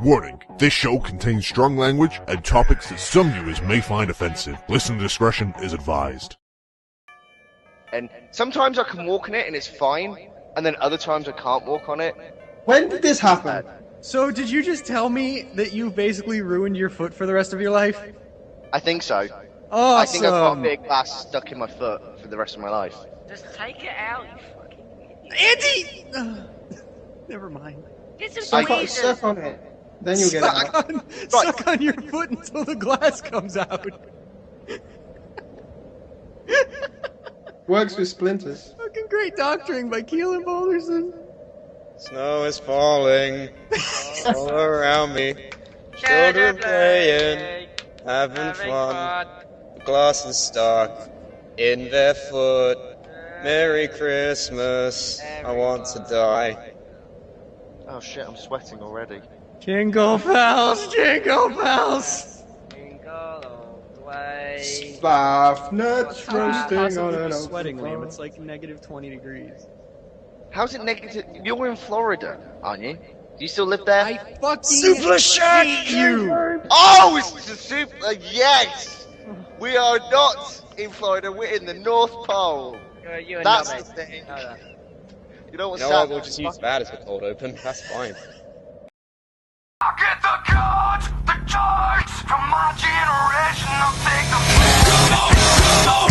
Warning, this show contains strong language and topics that some viewers may find offensive. Listener discretion is advised. And sometimes I can walk on it and it's fine, and then other times I can't walk on it. When did this happen? So did you just tell me that you basically ruined your foot for the rest of your life? I think so. Awesome. I think I've got a big glass stuck in my foot for the rest of my life. Just take it out, you fucking idiot. Andy! Never mind. Get some Suck tweezers. on it. Then you'll get it out. Suck on your foot until the glass comes out. Works with splinters. Fucking great doctoring by Keelan Balderson. Snow is falling all around me. Children playing, having fun. The glass is stuck in their foot. Merry Christmas. I want to die. Oh shit, I'm sweating already. Jingle bells, jingle bells. Jingle all the way. Laugh nuts How roasting could you on possibly an be open sweating, fire. Liam? It's like negative 20 degrees. How's it negative? You're in Florida, aren't you? Do you still live there? I fucking Suplah Shack! hate you! Oh, it's the super. Yes! We are not in Florida, we're in the North Pole. You and That's Nubby. the thing. Know that. You know what's You know what, sad? we'll just use that as a cold open. That's fine. Get the cards, the cards from my generation. I'll take the come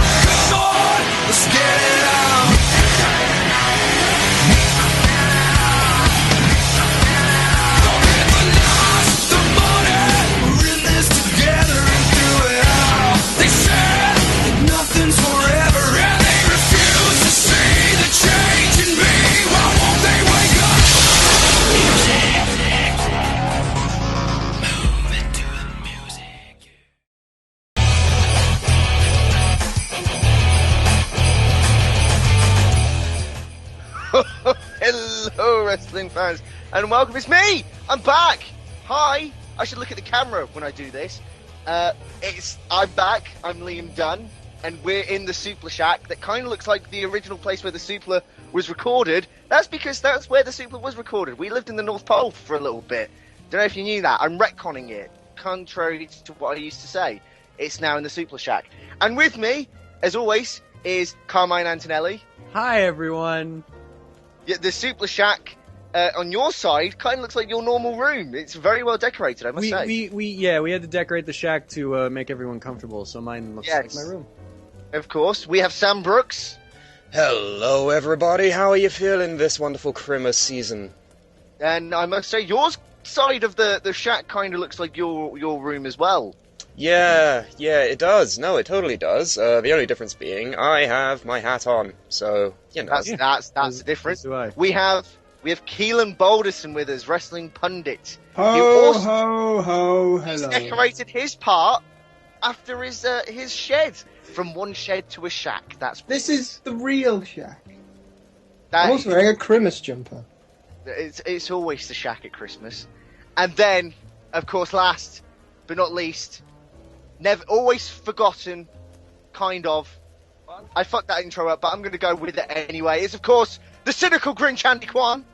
on, let's get it on. Don't get the loss, the money. We're in this together and through it all. They said that nothing's forever, and they refuse to see the change in me. Why won't they wake up? Hello, wrestling fans, and welcome. It's me. I'm back. Hi. I should look at the camera when I do this. I'm back. I'm Liam Dunn, and we're in the Suplah Shack. That kind of looks like the original place where the Suplah was recorded. That's because that's where the Suplah was recorded. We lived in the North Pole for a little bit. Don't know if you knew that. I'm retconning it, contrary to what I used to say. It's now in the Suplah Shack, and with me, as always, is Carmine Antonelli. Hi, everyone. Yeah, the Suplah Shack on your side kind of looks like your normal room. It's very well decorated, I must say. We had to decorate the shack to make everyone comfortable, so mine looks like my room. Of course. We have Sam Brooks. Hello, everybody. How are you feeling this wonderful Crimmus season? And I must say, your side of the shack kind of looks like your room as well. Yeah, it does. No, it totally does. The only difference being I have my hat on, so you know. That's the difference. So do I. We have Keelan Balderson with us, wrestling pundit. Ho, hello. He's decorated his part after his shed. From one shed to a shack. This is the real shack. That I'm also wearing a Crimmus jumper. It's always the shack at Christmas. And then, of course, last but not least, never always forgotten, kind of. I fucked that intro up, but I'm going to go with it anyway. It's, of course, the cynical Grinch Andy Kwan.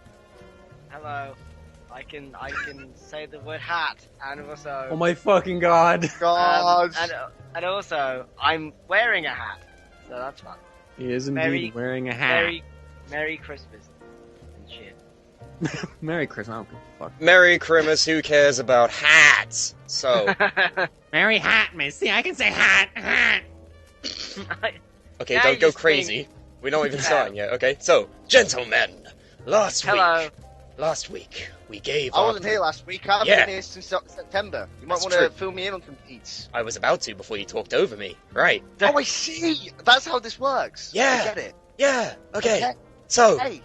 Hello. I can say the word hat, and also. Oh my fucking god. God. And also, I'm wearing a hat, so that's fun. He is indeed wearing a hat. Merry Christmas and shit. Merry Christmas. I don't give a fuck. Merry Crimmus, who cares about hats? So, Merry hat, missy. I can say hat. okay, Now don't you go just crazy. think- We're not even starting yet, okay? So, gentlemen, last week, we gave I wasn't here last week. I haven't Yeah. been here since September. You might That's want to true. fill me in on some deeds. I was about to before you talked over me. Right. Oh, I see. That's how this works. Yeah. I get it. Yeah, okay. Okay. So, Hey.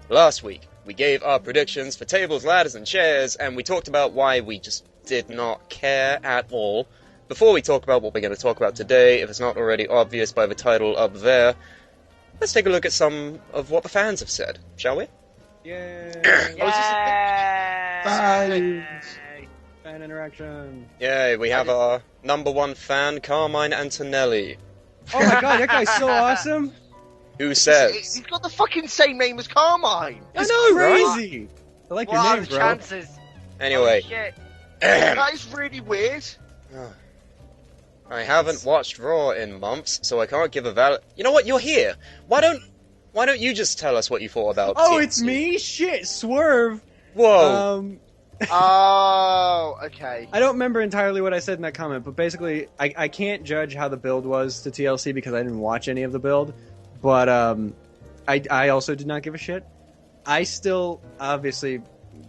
Last week, we gave our predictions for tables, ladders, and chairs, and we talked about why we just did not care at all. Before we talk about what we're going to talk about today, if it's not already obvious by the title up there, let's take a look at some of what the fans have said, shall we? Yay. Fans. Fan interaction. Yay, we have our number one fan, Carmine Antonelli, Oh my god, that guy's so awesome. who says... He's got the fucking same name as Carmine. That's know, right? crazy. I like your What are name, the bro. chances? Anyway, Oh, shit. That is really weird. I haven't watched Raw in months, so I can't give a valid. You know what? You're here. Why don't you just tell us what you thought about? Oh, TLC? it's me? Shit, Swerve. Whoa. Oh, okay. I don't remember entirely what I said in that comment, but basically, I can't judge how the build was to TLC because I didn't watch any of the build. But I also did not give a shit. I still, obviously,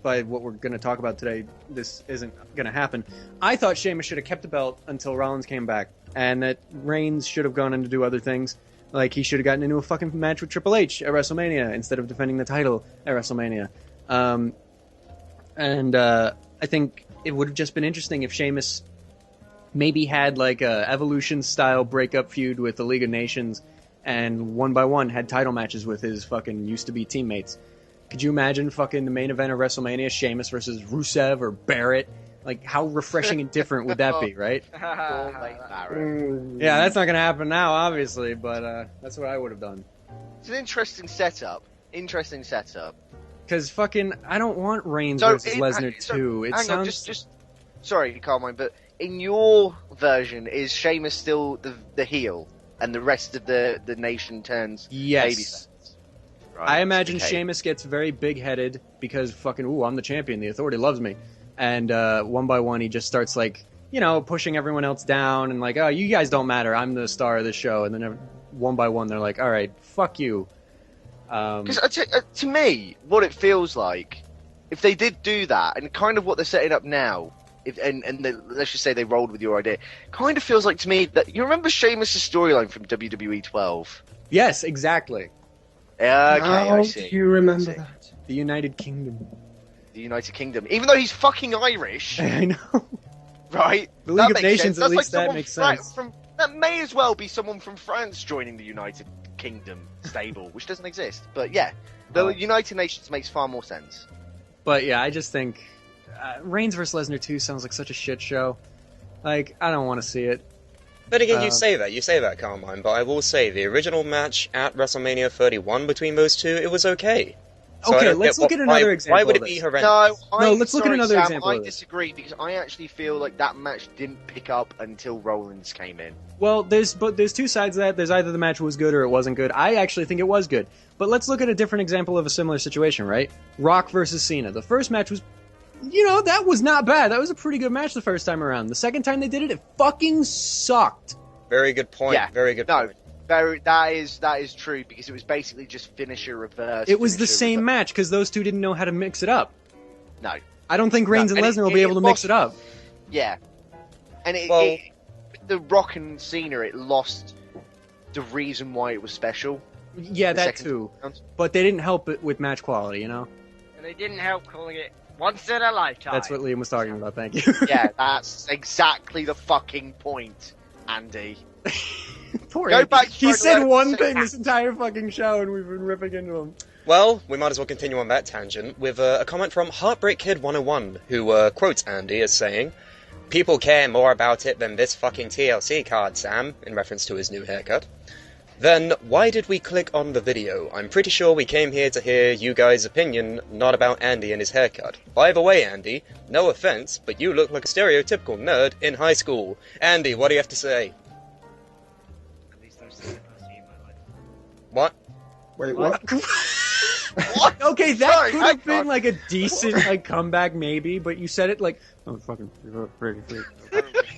by what we're going to talk about today, this isn't going to happen. I thought Sheamus should have kept the belt until Rollins came back, and that Reigns should have gone in to do other things. Like, he should have gotten into a fucking match with Triple H at WrestleMania instead of defending the title at WrestleMania. I think it would have just been interesting if Sheamus maybe had like a Evolution-style breakup feud with the League of Nations and one by one had title matches with his fucking used-to-be teammates. Could you imagine fucking the main event of WrestleMania, Sheamus versus Rusev or Barrett? Like, how refreshing and different would that be, right? Yeah, that's not going to happen now, obviously, but that's what I would have done. It's an interesting setup. Because fucking, I don't want Reigns versus Lesnar 2. It hang on, sounds... just sorry, Carmine, but in your version, is Sheamus still the heel, and the rest of the nation turns Yes. babyface? I imagine okay. Sheamus gets very big-headed because fucking, ooh, I'm the champion, the authority loves me. And one by one, he just starts, like, you know, pushing everyone else down and like, oh, you guys don't matter, I'm the star of the show. And then one by one, they're like, all right, fuck you. Because to me, what it feels like, if they did do that, and kind of what they're setting up now, let's just say they rolled with your idea, kind of feels like to me that you remember Sheamus' storyline from WWE 12. Yes, exactly. Yeah, okay, I How see. do you remember that? The United Kingdom. The United Kingdom, even though he's fucking Irish, I know. right? The League That of makes Nations, sense. at That's least like that someone makes sense. that may as well be someone from France joining the United Kingdom stable, which doesn't exist. But yeah, the Oh. United Nations makes far more sense. But yeah, I just think Reigns vs. Lesnar 2 sounds like such a shit show. Like, I don't want to see it. But again, you say that, Carmine, but I will say, the original match at WrestleMania 31 between those two, it was okay. So I Okay, don't let's get look at another example Why would of it be this. horrendous? No, let's look at another Sam, example I of this. disagree because I actually feel like that match didn't pick up until Rollins came in. Well, there's two sides of that. There's either the match was good or it wasn't good. I actually think it was good. But let's look at a different example of a similar situation, right? Rock versus Cena. The first match was, you know, that was not bad. That was a pretty good match the first time around. The second time they did it, it fucking sucked. Very good point. Yeah. Very good No, point. that is true because it was basically just finisher reverse. It was the finisher same reverse. match because those two didn't know how to mix it up. No, I don't think Reigns No, and and Lesnar will be able to mix it up. yeah, and Well- the Rock and Cena, it lost the reason why it was special. Yeah, The that second too. round. But they didn't help it with match quality, you know? And they didn't help calling it once in a lifetime. That's what Liam was talking about, thank you. Yeah, that's exactly the fucking point, Andy. Poor Go Andy. back to He trying said to learn one to thing say this entire fucking show and we've been ripping into him. Well, we might as well continue on that tangent with a comment from Heartbreak Kid 101, who quotes Andy as saying, "People care more about it than this fucking TLC card, Sam," in reference to his new haircut. "Then, why did we click on the video? I'm pretty sure we came here to hear you guys' opinion, not about Andy and his haircut. By the way, Andy, no offense, but you look like a stereotypical nerd in high school. Andy, what do you have to say?" At least I'm still a pussy in my life. What? Wait, what? What? Okay, that Sorry, could hang have been on. like a decent like comeback maybe, but you said it like, oh fucking pretty.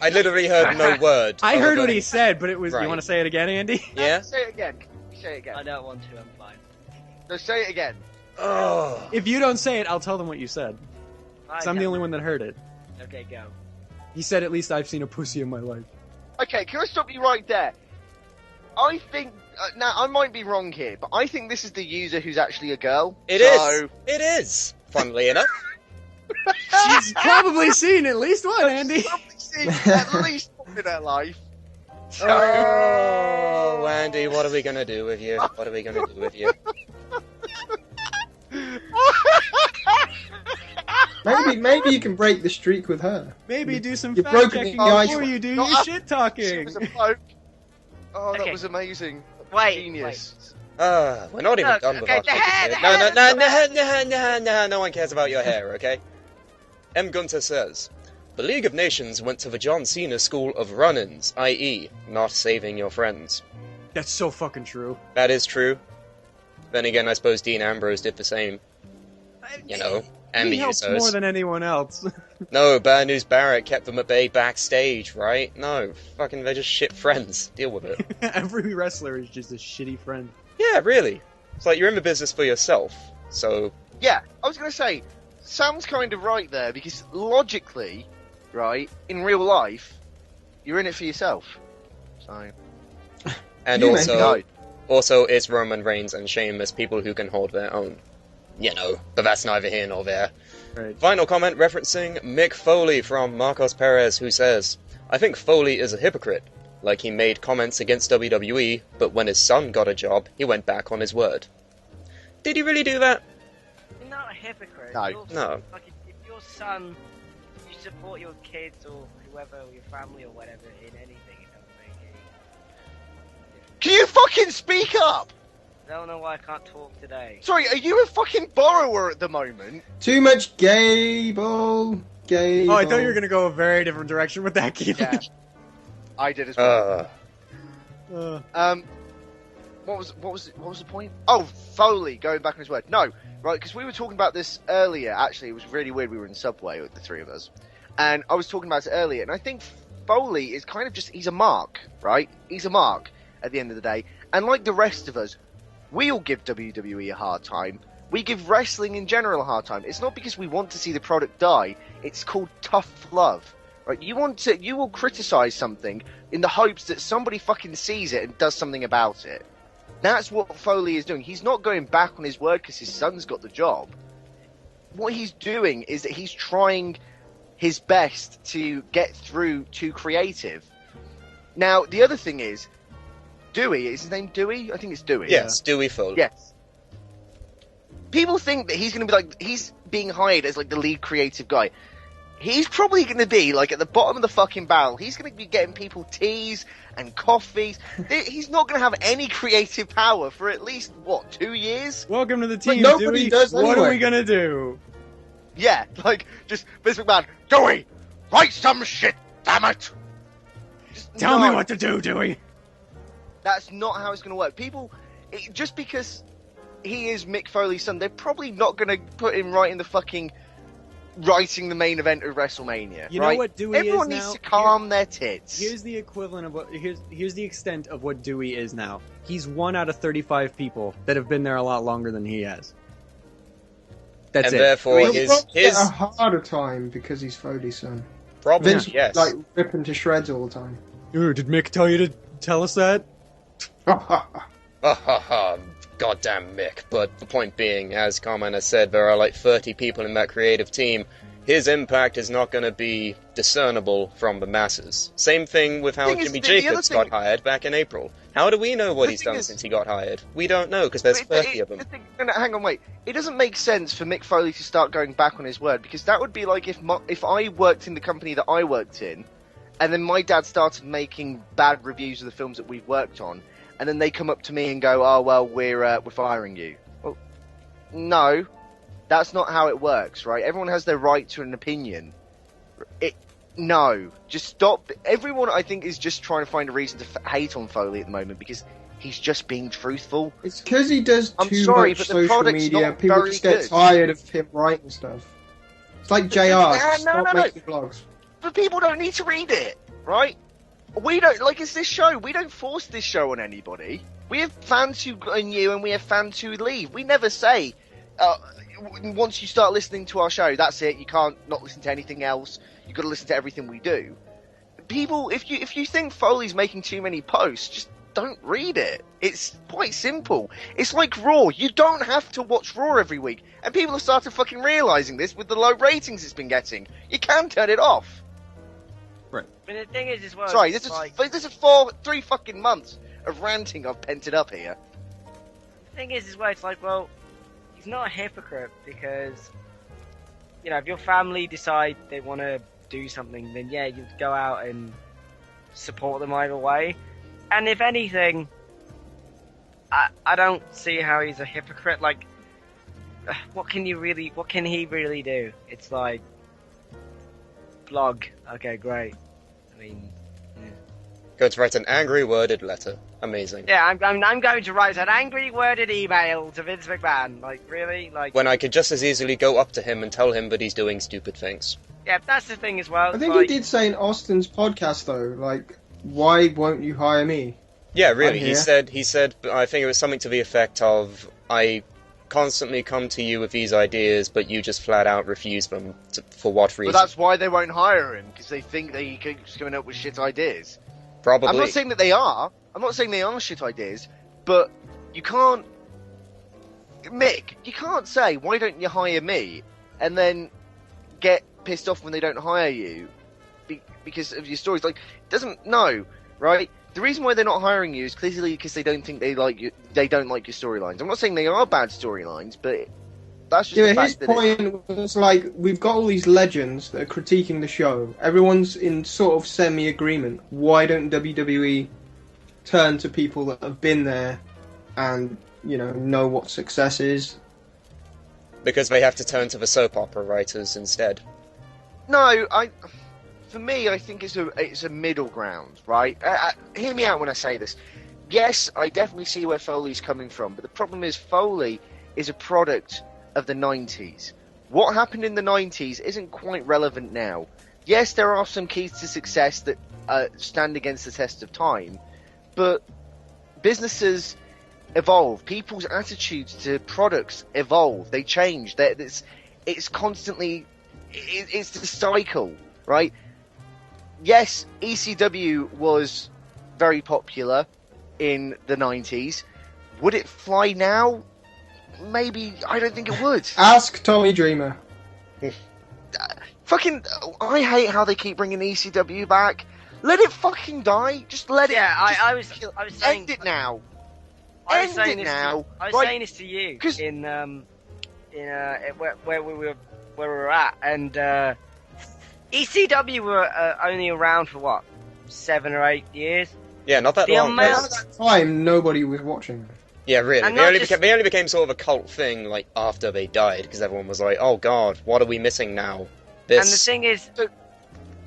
I literally heard no word. I other heard what than- he said, but it was. Right. You want to say it again, Andy? Yeah? Say it again. Say it I again. don't want to, I'm fine. No, say it again. Oh. If you don't say it, I'll tell them what you said. 'Cause I'm the only one that heard it. Okay, go. He said, "At least I've seen a pussy in my life." Okay, can I stop you right there? I think now I might be wrong here, but I think this is the user who's actually a girl. It is. It is. Funnily enough. She's probably seen at least one, Andy. Seen at least one in her life. Oh, Andy, what are we gonna do with you? What are we gonna do with you? Maybe you can break the streak with her. Maybe do some You've fact broken checking the ice. before you do Not your us. shit She talking. was a bloke. Oh, that Okay. was amazing. Wait, Genius. We're not even Look, done with okay, our the hair, topic the yet. hair. No, no one cares about your hair, okay? M. Gunter says, the League of Nations went to the John Cena school of run-ins, i.e., not saving your friends. That's so fucking true. That is true. Then again, I suppose Dean Ambrose did the same. You know, and He the helps Usos. more than anyone else. No, Bad News Barrett kept them at bay backstage, right? No, fucking, they're just shit friends. Deal with it. Every wrestler is just a shitty friend. Yeah, really. It's like you're in the business for yourself, so... Yeah, I was going to say, Sam's kind of right there, because logically, right, in real life, you're in it for yourself. So... And You also, it's Roman Reigns and Sheamus, people who can hold their own. You know, but that's neither here nor there. Right. Final comment referencing Mick Foley from Marcos Perez, who says, I think Foley is a hypocrite. Like, he made comments against WWE, but when his son got a job, he went back on his word. Did he really do that? You're not a hypocrite. No. You're, No. Like, if your son, you support your kids or whoever, or your family or whatever, in anything, it doesn't make any... Can you fucking speak up? I don't know why I can't talk today. Sorry, are you a fucking borrower at the moment? Too much Gable. Gable. Oh, I thought you were gonna go a very different direction with that, Keith. Yeah. I did as well. What was the point? Oh, Foley going back on his word. No, right, because we were talking about this earlier. Actually, it was really weird. We were in Subway with the three of us, and I was talking about it earlier. And I think Foley is kind of he's a mark, right? He's a mark at the end of the day. And like the rest of us, we all give WWE a hard time. We give wrestling in general a hard time. It's not because we want to see the product die. It's called tough love. Right? You will criticize something in the hopes that somebody fucking sees it and does something about it. That's what Foley is doing. He's not going back on his word because his son's got the job. What he's doing is that he's trying his best to get through to creative. Now, the other thing is, Dewey, is his name Dewey? I think it's Dewey. Yes, Dewey Foley. Yes. People think that he's going to be like, he's being hired as like the lead creative guy. He's probably going to be like at the bottom of the fucking barrel. He's going to be getting people teas and coffees. He's not going to have any creative power for at least, 2 years? Welcome to the team, nobody Dewey. does What are anyway. we gonna do? Yeah, like, just Vince McMahon, Dewey, write some shit, damn it! Tell me what to do, Dewey. That's not how it's going to work. People, just because he is Mick Foley's son, they're probably not going to put him right in the fucking writing the main event of WrestleMania. You right? know what Dewey Everyone is needs now? to calm their tits. Here's the equivalent of what. Here's the extent of what Dewey is now. He's 1 out of 35 people that have been there a lot longer than he has. That's And it. therefore, He'll his probably get a harder time because he's Foley's son. problem, Vince yes. like rip him to shreds all the time. Ooh, did Mick tell you to tell us that? Goddamn Mick. But the point being, as Carmine has said, there are like 30 people in that creative team. His impact is not going to be discernible from the masses. Same thing with how Thing is, Jimmy the other Jacobs thing- got hired back in April. How do we know what The he's thing done is- since he got hired? We don't know, because there's 30 of them. Hang on, wait. It doesn't make sense for Mick Foley to start going back on his word, because that would be like if I worked in the company that I worked in, and then my dad started making bad reviews of the films that we've worked on, and then they come up to me and go, "Oh well, we're firing you." Well, no, that's not how it works, right? Everyone has their right to an opinion. No, just stop. Everyone, I think, is just trying to find a reason to hate on Foley at the moment because he's just being truthful. It's because he does I'm too sorry, much but the social product's media. not People very just get good. tired of him writing stuff. It's like JR. Yeah, Stop no. making blogs. But people don't need to read it, right? We don't, like, it's this show. We don't force this show on anybody. We have fans who are new and we have fans who leave. We never say, once you start listening to our show, that's it. You can't not listen to anything else. You've got to listen to everything we do. People, if you think Foley's making too many posts, just don't read it. It's quite simple. It's like Raw. You don't have to watch Raw every week. And people have started fucking realising this with the low ratings it's been getting. You can turn it off. But the thing is, as well. Sorry, it's this is 3 fucking months of ranting I've pent it up here. The thing is, as well, it's like, well, he's not a hypocrite because, you know, if your family decide they want to do something, then yeah, you go out and support them either way. And if anything, I don't see how he's a hypocrite. Like, what can he really do? It's like, blog. Okay, great. I mean, Going to write an angry worded letter. Amazing. yeah, I'm going to write an angry worded email to Vince McMahon. Like, really? Like, When I could just as easily go up to him and tell him that he's doing stupid things. yeah, that's the thing as well. I think like, he did say in Austin's podcast though, like, why won't you hire me? Yeah, really. I'm He here. said, I think it was something to the effect of, I constantly come to you with these ideas, but you just flat out refuse them. For what reason? But that's why they won't hire him, because they think that he keeps coming up with shit ideas. Probably. I'm not saying that they are. I'm not saying they are shit ideas, but you can't... Mick, you can't say, why don't you hire me, and then get pissed off when they don't hire you because of your stories. Like, it doesn't... No, right? The reason why they're not hiring you is clearly because they don't think they like you. They don't like your storylines. I'm not saying they are bad storylines, but that's just Yeah, the but his fact that point was like, we've got all these legends that are critiquing the show. Everyone's in sort of semi-agreement. Why don't WWE turn to people that have been there and, you know what success is? Because they have to turn to the soap opera writers instead. No, for me, I think it's a middle ground, right? Hear me out when I say this. Yes, I definitely see where Foley's coming from, but the problem is Foley is a product of the 90s. What happened in the 90s isn't quite relevant now. Yes, there are some keys to success that stand against the test of time, but businesses evolve. People's attitudes to products evolve. They change. It's constantly... It's the cycle, right? Yes, ECW was very popular in the 90s. Would it fly now? Maybe. I don't think it would. Ask Tommy Dreamer. Fucking... I hate how they keep bringing ECW back. Let it fucking die. Just let it... Yeah, I was just saying... End it now. I was End saying it this now. I was Right. saying this to you 'Cause- in where we were at, and ECW were only around for what, 7 or 8 years. Yeah, not that The long. amount- At that time, nobody was watching. Yeah, really. And They not only, just- they only became sort of a cult thing like after they died, because everyone was like, "Oh God, what are we missing now?" This. And the thing is,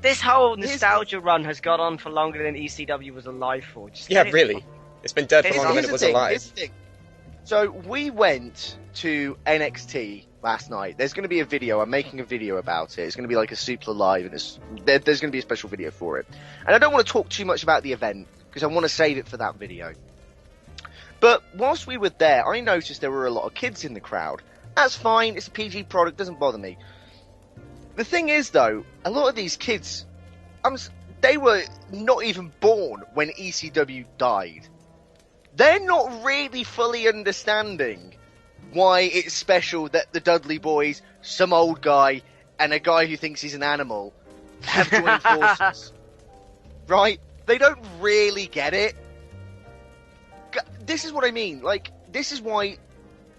this whole nostalgia run has gone on for longer than ECW was alive for. Just Yeah, get it really. It's been dead for Here's- longer than Here's it was the thing, alive. here's the thing. So we went to NXT last night. There's going to be a video. I'm making a video about it. It's going to be like a Suplah Live, and there's going to be a special video for it. And I don't want to talk too much about the event because I want to save it for that video. But whilst we were there, I noticed there were a lot of kids in the crowd. That's fine. It's a PG product. Doesn't bother me. The thing is, though, a lot of these kids, they were not even born when ECW died. They're not really fully understanding why it's special that the Dudley boys, some old guy, and a guy who thinks he's an animal have joined forces. Right? They don't really get it. This is what I mean. Like, this is why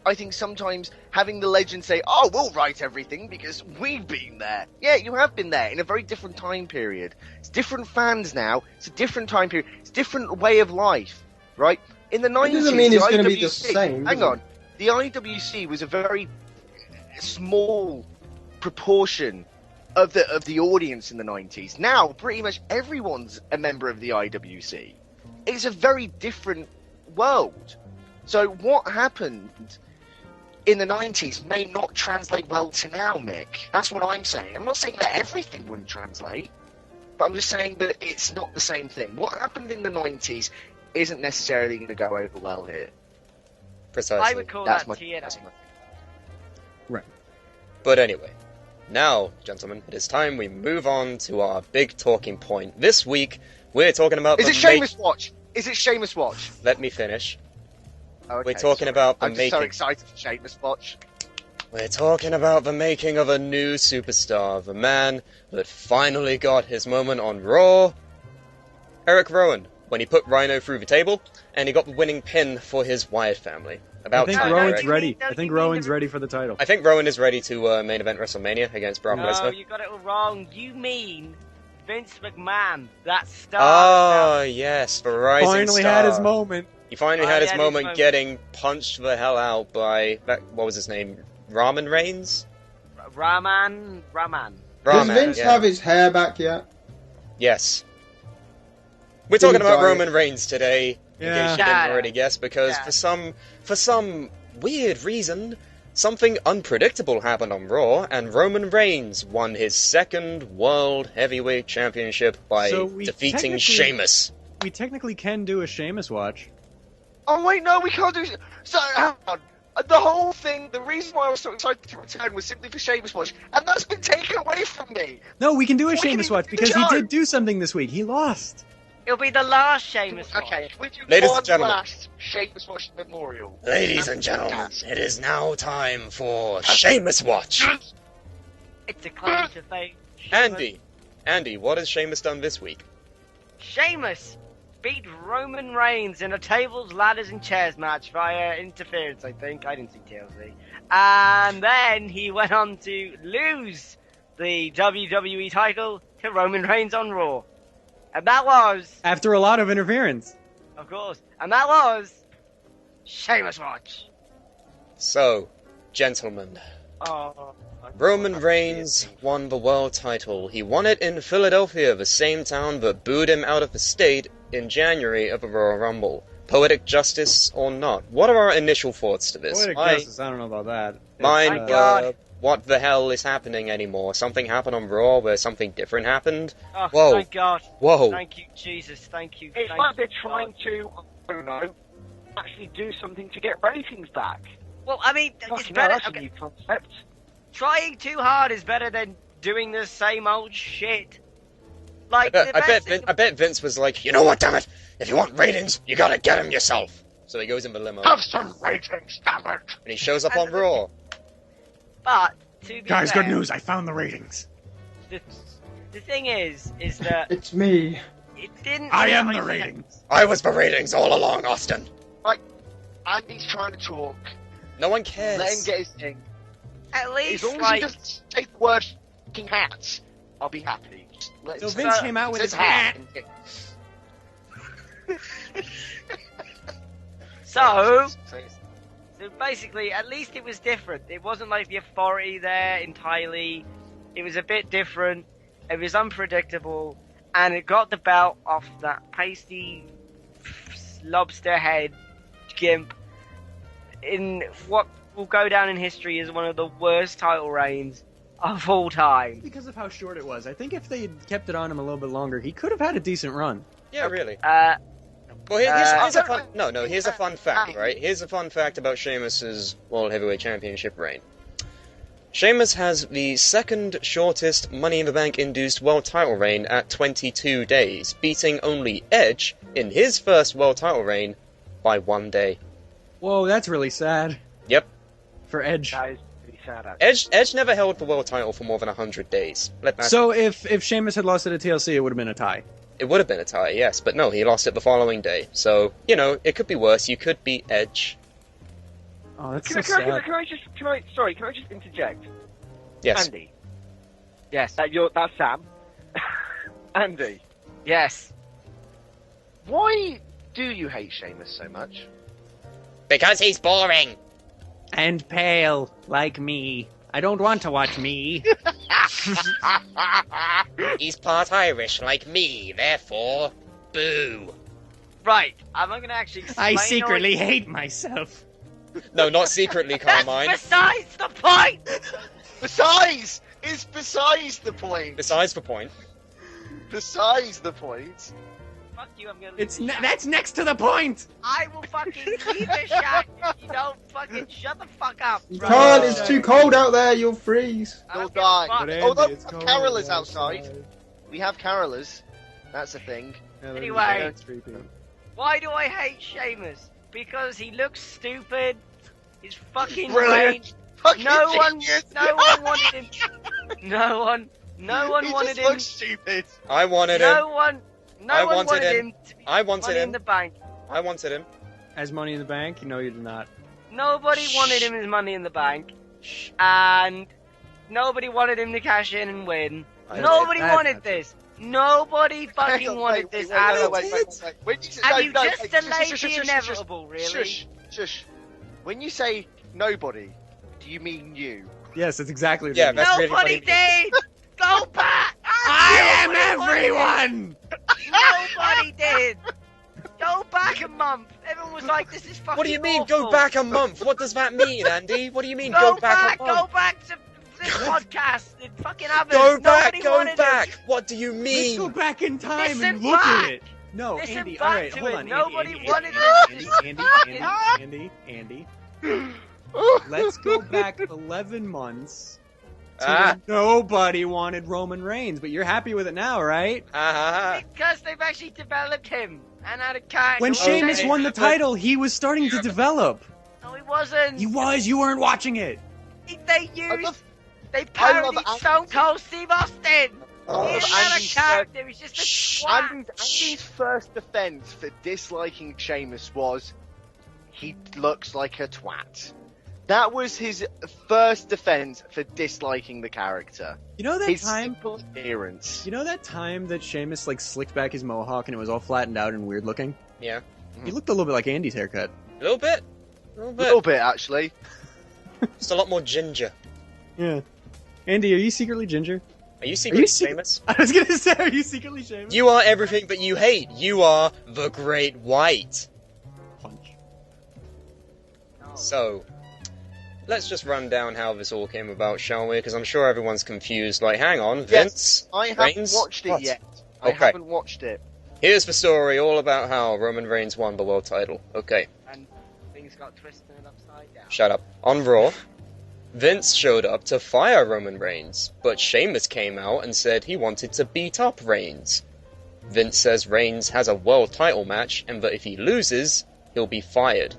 I think sometimes having the legend say, "Oh, we'll write everything because we've been there." Yeah, you have been there in a very different time period. It's different fans now. It's a different time period. It's a different way of life, right? In the 90s, doesn't mean the it's gonna be the IWC same, Hang does it? on. The IWC was a very small proportion of the audience in the 90s. Now, pretty much everyone's a member of the IWC. It's a very different world. So what happened in the 90s may not translate well to now, Mick. That's what I'm saying. I'm not saying that everything wouldn't translate, but I'm just saying that it's not the same thing. What happened in the 90s isn't necessarily going to go over well here. Precisely. I would call That's that my... TNA. That's my... But anyway, now, gentlemen, it is time we move on to our big talking point. This week, we're talking about Is it Sheamus Watch? Is it Sheamus Watch? Let me finish. Okay, We're talking sorry. about the I'm just so making. excited for Sheamus Watch. We're talking about the making of a new superstar, the man that finally got his moment on Raw. Eric Rowan, when he put Rhino through the table, and he got the winning pin for his Wyatt family. I About think time, No, Rowan's Eric. no, ready. no, I think no, Rowan's no. ready for the title. I think Rowan is ready to main event WrestleMania against Brock No, Lesnar. you got it all wrong. You mean Vince McMahon, that star. Oh, yes, the rising Finally star. had his moment. He finally had his moment getting punched the hell out by, what was his name, Raman Reigns? Raman. Does Ramen, Vince yeah. have his hair back yet? Yes. We're Did he talking about dye it? Roman Reigns today, in Yeah. case you didn't Yeah. already guess, because Yeah. for some weird reason, something unpredictable happened on Raw, and Roman Reigns won his second World Heavyweight Championship by So we defeating technically- Sheamus. We technically can do a Sheamus watch. Oh wait, no, we can't do. So hang on. The whole thing, the reason why I was so excited to return was simply for Sheamus Watch, and that's been taken away from me. No, we can do a We can Sheamus even watch do because he John. did do something this week. He lost. It'll be the last Sheamus watch. Okay, we do Ladies one and gentlemen. last Sheamus Watch memorial. Ladies and gentlemen, it is now time for Sheamus Watch. It's a claim to fame. Sheamus- Andy, what has Sheamus done this week? Sheamus beat Roman Reigns in a tables, ladders, and chairs match via interference, I think. I didn't see TLC. And then he went on to lose the WWE title to Roman Reigns on Raw. And that was, After a lot of interference. of course, and that was Sheamus Watch. So, gentlemen, Oh, Roman Reigns won the world title. He won it in Philadelphia, the same town that booed him out of the state in January of the Royal Rumble. Poetic justice or not? What are our initial thoughts to this? Poetic I- justice, I don't know about that. Mine My were, God. what the hell is happening anymore? Something happened on Raw where something different happened? oh Whoa. thank God. Whoa. Thank you, Jesus. Thank you. It's thank like they're you, trying God. to, I don't know, actually do something to get ratings back. Well, I mean, it's Fucking hell, better. that's a Okay, new concept. trying too hard is better than doing the same old shit. Like, the I best thing- bet Vince was like, you know what, damn it, if you want ratings, you gotta get them yourself. So he goes in the limo, Have some ratings, damn it! and he shows up on Raw. But to be Guys, fair, good news. I found the ratings. the thing is that It's me. it didn't. I am really- the ratings. I was the ratings all along, Austin. Andy's trying to talk. No one cares. Let him get his thing. At As least, long as like, he doesn't say the word fucking hats, I'll be happy. Just let So him say Vince it. came out with Says his hat. so basically, at least it was different. It wasn't like the authority there entirely. It was a bit different. It was unpredictable, and it got the belt off that pasty lobster head gimp in what will go down in history as one of the worst title reigns of all time. Because of how short it was. I think if they had kept it on him a little bit longer, he could have had a decent run. Yeah, really. Uh, Well, here's a Uh, fun. Here's a fun fact, right? Here's a fun fact about Sheamus's World Heavyweight Championship reign. Sheamus has the second shortest Money in the Bank induced world title reign at 22 days, beating only Edge in his first world title reign by 1 day. Whoa, that's really sad. Yep. For Edge. That is pretty sad, actually. Edge never held the world title for more than 100 days. So if Sheamus had lost it at TLC, it would have been a tie. It would have been a tie, yes, but no, he lost it the following day. So, you know, it could be worse. You could beat Edge. Oh, that's Can so I sad. just interject? Yes. Andy, yes, that's Sam. Andy, yes. Why do you hate Sheamus so much? Because he's boring. And pale, like me. I don't want to watch me. He's part Irish, like me, therefore, boo. Right, I'm not going to actually explain I secretly all- hate myself. No, not secretly, Carmine. That's besides the point! Besides! It's besides the point! Besides the point. Besides the point. Fuck you, I'm gonna leave It's this shack. that's next to the point. I will fucking leave this shack if you don't fucking shut the fuck up. You right? can't, it's too cold out there, you'll freeze. I don't You'll give a die. fuck. But Andy, Although it's cold carolers outside. We have carolers. That's a thing. Anyway. Why do I hate Sheamus? Because he looks stupid. He's fucking Brilliant. Fucking No one genius. wanted him. No one He wanted just him. looks stupid. I wanted him. No one wanted him to be I wanted Money in him. the Bank. I wanted him. As Money in the Bank? No, you did not. Nobody wanted him as Money in the Bank, and nobody wanted him to cash in and win. I Nobody did. That's wanted not this. Nobody fucking Hang on, wanted wait, this wait, at wait, all. wait, wait, wait, wait. When you say, And no, you no, just wait, delayed shush, the shush, shush, inevitable, really. Shush, shush. When you say nobody, do you mean you? Yes, that's exactly what Yeah, it is. that's really Nobody funny. did. Go back! I am everyone! Nobody did! Go back a month! Everyone was like, this is fucking What do you mean, awful. go back a month? What does that mean, Andy? What do you mean, Go go back a month? Go back to this podcast and fucking have Go it. back, Nobody go wanted back! It. What do you Let's mean? go back in time Listen and look back. at it. No, Listen Andy, back alright, to hold it. on. Nobody Andy, wanted Andy. Let's go back 11 months to Ah. when nobody wanted Roman Reigns, but you're happy with it now, right? Because they've actually developed him and had a character. When Sheamus Okay. won the title, he was starting to develop. No, he wasn't. He was, you weren't watching it. They I used. love- They I parodied love Stone Cold Steve Austin. Oh, He's not a Andy's character. He's just a twat. Andy's first defense for disliking Sheamus was he looks like a twat. That was his first defense for disliking the character. You know that His time? simple appearance. You know that time that Sheamus like slicked back his mohawk and it was all flattened out and weird looking? Yeah. He looked a little bit like Andy's haircut. A little bit. A little A bit. little bit, actually. Just a lot more ginger. Yeah. Andy, are you secretly ginger? Are you secretly secret- famous? I was gonna say, are you secretly Sheamus? You are everything that you hate. You are the Great White. Punch. So, let's just run down how this all came about, shall we? Because I'm sure everyone's confused. Like, hang on, Vince? I haven't Reigns? watched it What? yet. I Okay. haven't watched it. Here's the story all about how Roman Reigns won the world title. Okay, And things got twisted and upside down. shut up. On Raw, Vince showed up to fire Roman Reigns, but Sheamus came out and said he wanted to beat up Reigns. Vince says Reigns has a world title match, and that if he loses, he'll be fired.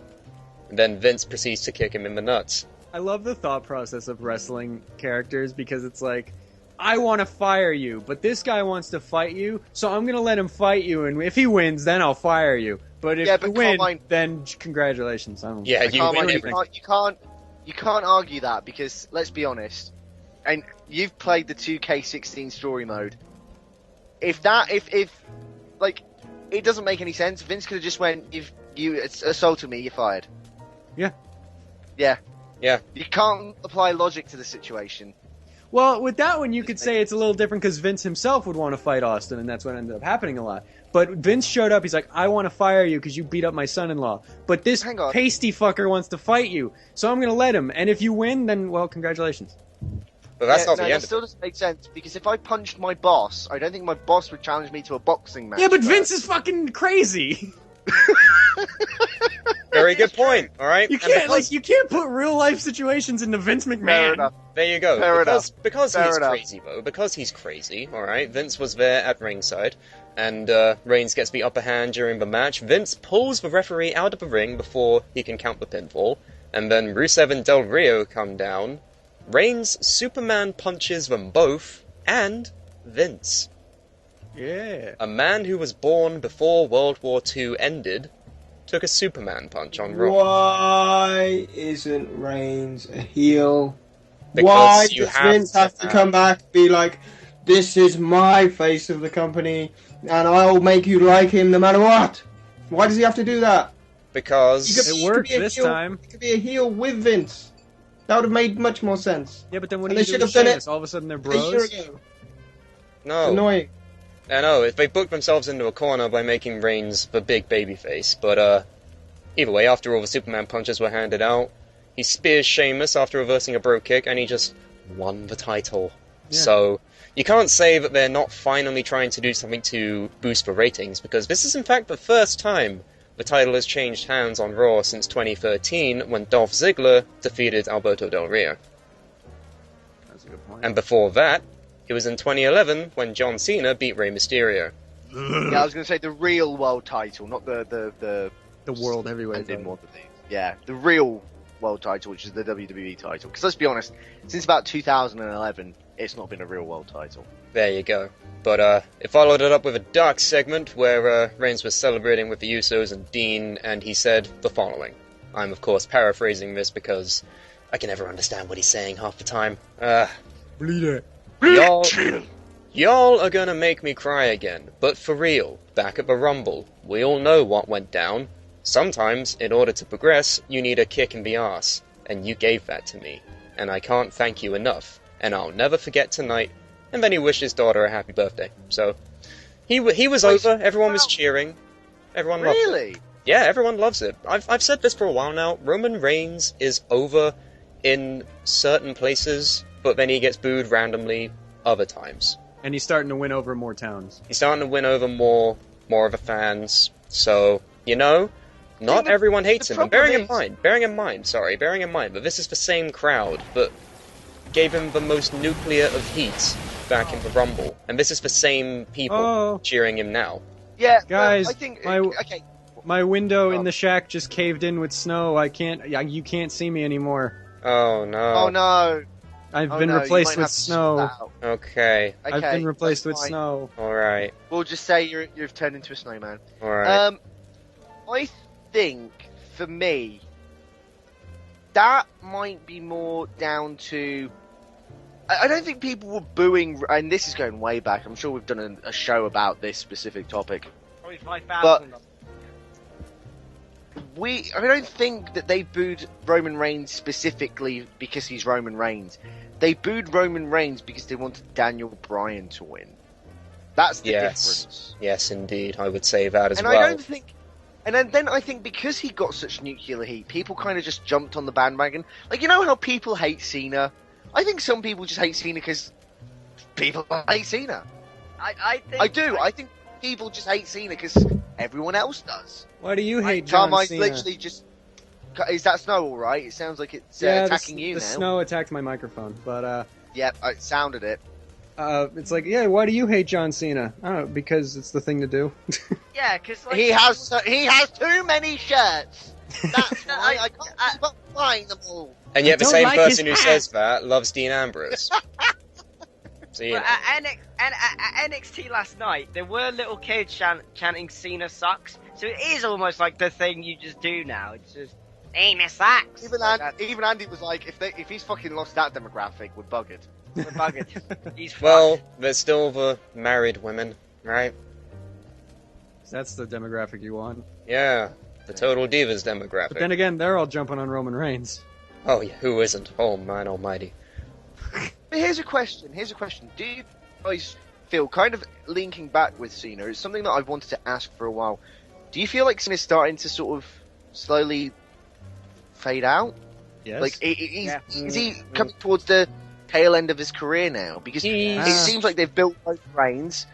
And then Vince proceeds to kick him in the nuts. I love the thought process of wrestling characters because it's like, I want to fire you, but this guy wants to fight you, so I'm going to let him fight you, and if he wins, then I'll fire you. But if Yeah, you but win, Carmine- then congratulations. I don't Yeah, you Carmine, win you can't argue that because let's be honest, and you've played the 2K16 story mode. If like it doesn't make any sense, Vince could have just went, "If you assaulted me, you're fired." Yeah. Yeah. Yeah. You can't apply logic to the situation. Well, with that one, you could say it's a little different because Vince himself would want to fight Austin, and that's what ended up happening a lot. But Vince showed up, he's like, I want to fire you because you beat up my son-in-law. But this Hang on. pasty fucker wants to fight you, so I'm going to let him. And if you win, then, well, congratulations. But that's not no, the that end. still doesn't make sense because if I punched my boss, I don't think my boss would challenge me to a boxing match. Yeah, but first. Vince is fucking crazy. Very good point. All right. You And can't, because- you can't put real-life situations into Vince Fair McMahon. enough. There you go. Fair Because Fair he's enough. crazy, though. Because he's crazy, alright? Vince was there at ringside, and Reigns gets the upper hand during the match. Vince pulls the referee out of the ring before he can count the pinfall, and then Rusev and Del Rio come down. Reigns Superman punches them both, and Vince. Yeah. A man who was born before World War II ended took a Superman punch on Raw. Why isn't Reigns a heel? Because Why you does have Vince to have to have- come back and be like, this is my face of the company, and I'll make you like him no matter what? Why does he have to do that? Because It worked be a this heel- time. He could be a heel with Vince. That would have made much more sense. Yeah, but then what And do they you do should have with done Sheamus? All of a sudden they're A year bros? ago. no. Annoying. I know, if they booked themselves into a corner by making Reigns the big babyface, but either way, after all the Superman punches were handed out, he spears Sheamus after reversing a bro kick, and he just won the title. Yeah. So, you can't say that they're not finally trying to do something to boost the ratings, because this is in fact the first time the title has changed hands on Raw since 2013, when Dolph Ziggler defeated Alberto Del Rio. That's a good point. And before that, it was in 2011 when John Cena beat Rey Mysterio. Yeah, I was going to say the real world title, not the The World Heavyweight I did title. more than these. Yeah, the real world title, which is the WWE title. Because let's be honest, since about 2011, it's not been a real world title. There you go. But it followed it up with a dark segment where Reigns was celebrating with the Usos and Dean, and he said the following. I'm, of course, paraphrasing this because I can never understand what he's saying half the time. Bleeder. Y'all are gonna make me cry again, but for real, back at the Rumble, we all know what went down. Sometimes, in order to progress, you need a kick in the arse, and you gave that to me, and I can't thank you enough, and I'll never forget tonight and then he wished his daughter a happy birthday. So he was over. Everyone was cheering. Everyone loved it. Really? Yeah, everyone loves it. I've said this for a while now. Roman Reigns is over in certain places, but then he gets booed randomly other times. And he's starting to win over more towns. He's starting to win over more of the fans. So, not everyone hates him. And bearing in mind, but this is the same crowd that gave him the most nuclear of heat back in the Rumble. And this is the same people cheering him now. Yeah, guys, I think okay. My window in the shack just caved in with snow. You can't see me anymore. Oh no. Oh no. I've been replaced with snow. Okay. I've been replaced with snow. Alright. We'll just say you've turned into a snowman. Alright. I think, for me, that might be more down to... I don't think people were booing... And this is going way back. I'm sure we've done a show about this specific topic. Probably 5,000. I don't think that they booed Roman Reigns specifically because he's Roman Reigns. They booed Roman Reigns because they wanted Daniel Bryan to win. That's the difference. Yes, indeed. I would say that as well. I don't think... And then I think because he got such nuclear heat, people kind of just jumped on the bandwagon. Like, you know how people hate Cena? I think some people just hate Cena because people hate Cena. I do. I think people just hate Cena because everyone else does. Why do you hate John Cena? Literally just... Is that snow all right? It sounds like it's attacking you now. The snow attacked my microphone, but... Yeah, it sounded it. It's like, why do you hate John Cena? I don't know, because it's the thing to do. Yeah, because... Like, he has too many shirts. That's why I can't keep up buying them all. And yet the same person who says that loves Dean Ambrose. So, at NXT last night, there were little kids chanting Cena sucks. So it is almost like the thing you just do now. It's just, Cena sucks. Even Andy was like, if he's fucking lost that demographic, we're buggered. We're buggered. He's fucked. Well, there's still the married women, right? That's the demographic you want. Yeah, the Total Divas demographic. But then again, they're all jumping on Roman Reigns. Oh yeah, who isn't? Oh man almighty. But here's a question. Do you guys feel, kind of linking back with Cena, it's something that I've wanted to ask for a while. Do you feel like Cena's starting to sort of slowly fade out? Yes. Like, is he coming towards the tail end of his career now? Because it seems like they've built both Reigns.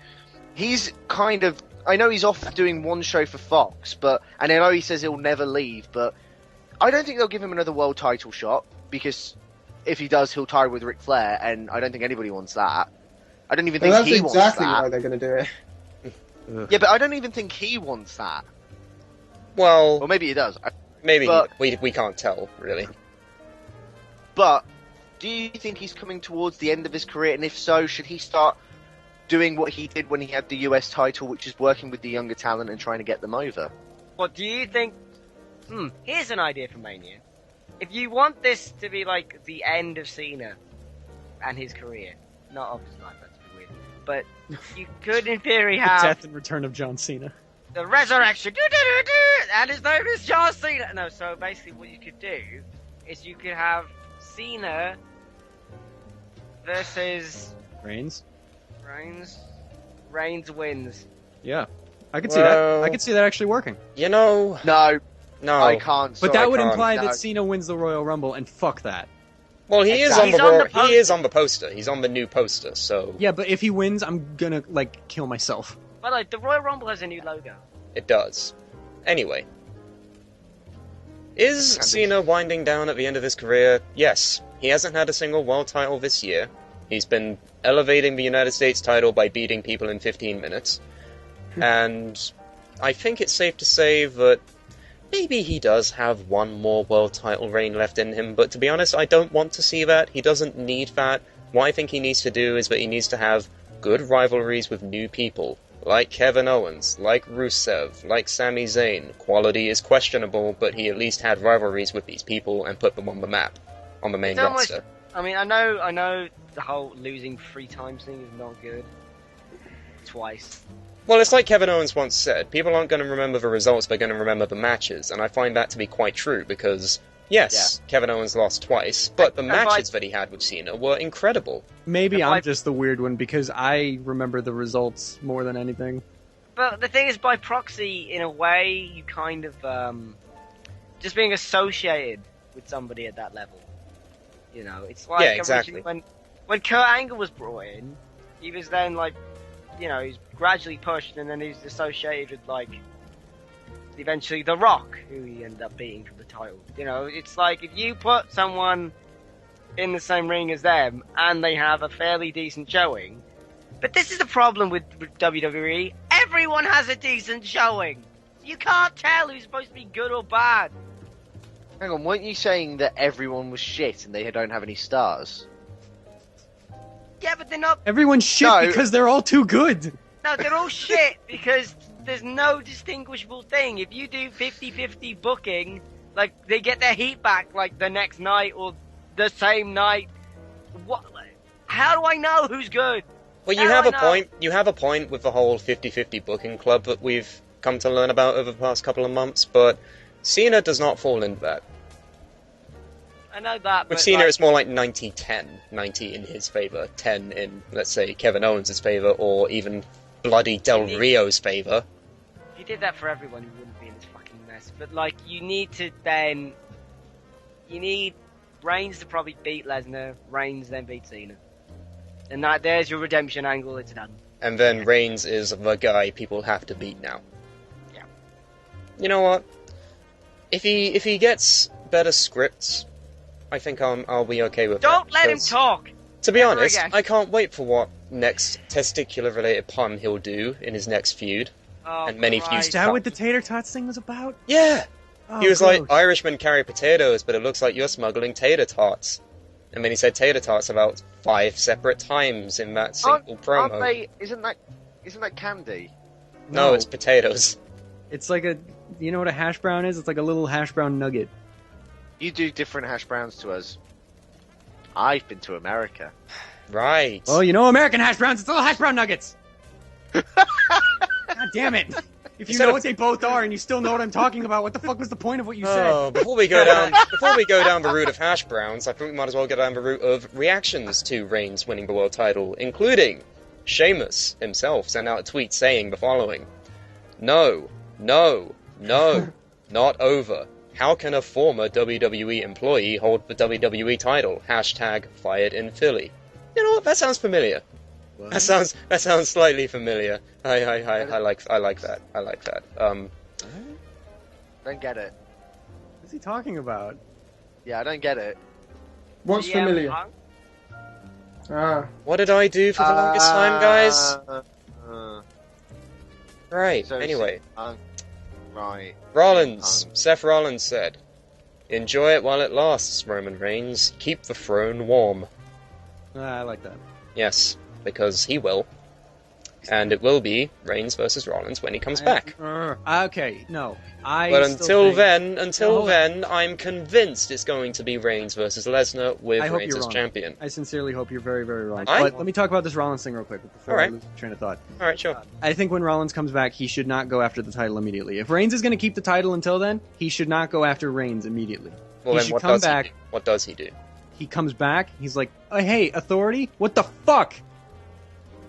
He's kind of... I know he's off doing one show for Fox, and I know he says he'll never leave, but I don't think they'll give him another world title shot, because if he does, he'll tie with Ric Flair, and I don't think anybody wants that. I don't even think he wants that. That's exactly why they're going to do it. Yeah, but I don't even think he wants that. Well... Or maybe he does. Maybe. We can't tell, really. But do you think he's coming towards the end of his career? And if so, should he start doing what he did when he had the US title, which is working with the younger talent and trying to get them over? What do you think? Here's an idea for Mania. If you want this to be like the end of Cena and his career, not obviously like that's weird, but you could in theory have the death and return of John Cena. The resurrection, and his name is John Cena. No, so basically what you could do is you could have Cena versus Reigns. Reigns wins. Yeah, I could see that. I could see that actually working. No, I can't. But that would imply that Cena wins the Royal Rumble, and fuck that. Well, he is on the poster. He's on the new poster, so... Yeah, but if he wins, I'm gonna, kill myself. But, the Royal Rumble has a new logo. It does. Anyway. Is Cena winding down at the end of his career? Yes. He hasn't had a single world title this year. He's been elevating the United States title by beating people in 15 minutes. And I think it's safe to say that maybe he does have one more world title reign left in him, but to be honest, I don't want to see that. He doesn't need that. What I think he needs to do is that he needs to have good rivalries with new people, like Kevin Owens, like Rusev, like Sami Zayn. Quality is questionable, but he at least had rivalries with these people and put them on the map, on the main roster. I mean, I know the whole losing 3 times thing is not good. Twice. Well, it's like Kevin Owens once said, people aren't going to remember the results, they're going to remember the matches, and I find that to be quite true, because Yes, Kevin Owens lost twice, but the And by- matches that he had with Cena were incredible. Maybe If I'm I- just the weird one because I remember the results more than anything. But the thing is, by proxy, in a way, you kind of just being associated with somebody at that level. You know, it's like Yeah, exactly. originally when Kurt Angle was brought in, he was then like, you know, he's gradually pushed, and then he's associated with like eventually The Rock, who he ended up beating for the title. You know, it's like if you put someone in the same ring as them and they have a fairly decent showing. But this is the problem with WWE. Everyone has a decent showing. You can't tell who's supposed to be good or bad. Hang on, weren't you saying that everyone was shit and they don't have any stars? Yeah, but they're not. Everyone's shit No. because they're all too good. No, they're all shit because there's no distinguishable thing. If you do 50-50 booking, like they get their heat back like the next night or the same night. What? How do I know who's good? Well, you How have do a I know? point. You have a point with the whole 50-50 booking club that we've come to learn about over the past couple of months, but Cena does not fall into that. I know that. With but Cena, like, it's more like 90-10. 90 in his favour, 10 in, let's say, Kevin Owens' favour, or even bloody Del Rio's favour. if you did that for everyone, you wouldn't be in this fucking mess. But like, you need to then. You need Reigns to probably beat Lesnar. Reigns then beat Cena. And that there's your redemption angle. It's done. And then Reigns is the guy people have to beat now. Yeah. You know what? If he gets better scripts, I think I'll be okay with that. Don't let him because, talk. To be Never honest, again. I can't wait for what next testicular-related pun he'll do in his next feud. Oh, And many Christ. feuds Is that what the tater tots thing was about? Yeah! Oh, He was gross. like, Irishmen carry potatoes, but it looks like you're smuggling tater tots. And then he said tater tots about 5 separate times in that single promo. Aren't they? Isn't that candy? No, it's potatoes. It's like a, you know what a hash brown is? It's like a little hash brown nugget. You do different hash browns to us. I've been to America. Right. Well, you know American hash browns, it's little hash brown nuggets. God damn it. If you Instead know of- what they both are and you still know what I'm talking about, what the fuck was the point of what you said? Oh, before we go down the route of hash browns, I think we might as well go down the route of reactions to Reigns winning the world title, including Sheamus himself sent out a tweet saying the following: "No, no, no, not over. How can a former WWE employee hold the WWE title? Hashtag fired in Philly." You know what? That sounds familiar. What? That sounds slightly familiar. I like that. I like that. Don't get it. What's he talking about? Yeah, I don't get it. What's CM familiar? Punk? Ah, What did I do for the longest time, guys? Right. so Anyway, right. Rollins. Seth Rollins said, "Enjoy it while it lasts, Roman Reigns. Keep the throne warm." I like that. Yes, because he will. And it will be Reigns versus Rollins when he comes back. Okay, no. But until Hold on. then, I'm convinced it's going to be Reigns versus Lesnar with I hope Reigns you're as wrong. champion. I sincerely hope you're very, very wrong. I- But let me talk about this Rollins thing real quick before I Alright. lose train of thought. Alright, sure. I think when Rollins comes back, he should not go after the title immediately. If Reigns is going to keep the title until then, he should not go after Reigns immediately. Well, he then should what come does back. he do? What does he do? He comes back. He's like, oh, "Hey, authority? What the fuck?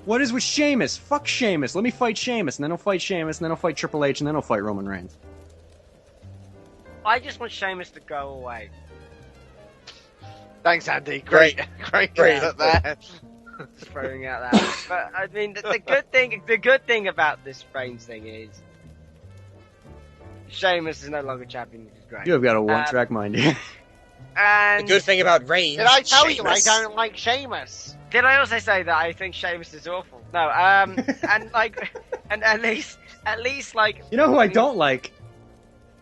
What is with Sheamus? Fuck Sheamus. Let me fight Sheamus, and then he'll fight Sheamus, and then he'll fight Triple H, and then he'll fight Roman Reigns." I just want Sheamus to go away. Thanks, Andy. Great. Great at that. Just throwing out that. But I mean, the good thing about this Reigns thing is Sheamus is no longer champion, which is great. You have got a one-track mind here. The And good thing about Reigns. Did I tell you I Sheamus. don't like Sheamus? did I also say that I think Sheamus is awful? No. And like, and at least like. You know who I don't like?